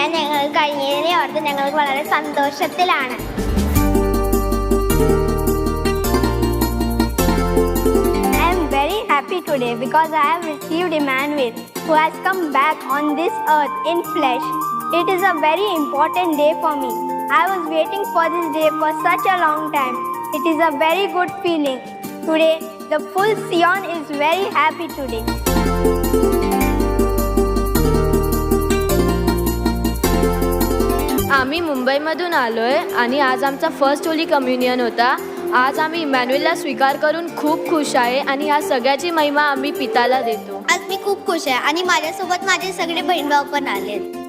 ചെയ്യാൻ ഞങ്ങൾ കഴിഞ്ഞതിനെ ഓർത്ത് ഞങ്ങൾക്ക് വളരെ സന്തോഷത്തിലാണ്. I am very happy today because I have received Emmanuel, who has come back on this earth in flesh. It is a very important day for me. I was waiting for this day for such a long time. It is a very good feeling. Today, the full Sion is very happy today. आम्ही मुंबईमधून आलोय आणि आज आमचा first holy communion होता. आज आम्ही इमॅन्युएलला स्वीकार करून खूप खुश आहे आणि या सगळ्याची महिमा आम्ही पिताला देतो. आज मी खूप खुश आहे आणि माझ्यासोबत माझे सगळे बहीण भाऊ पण आलेत.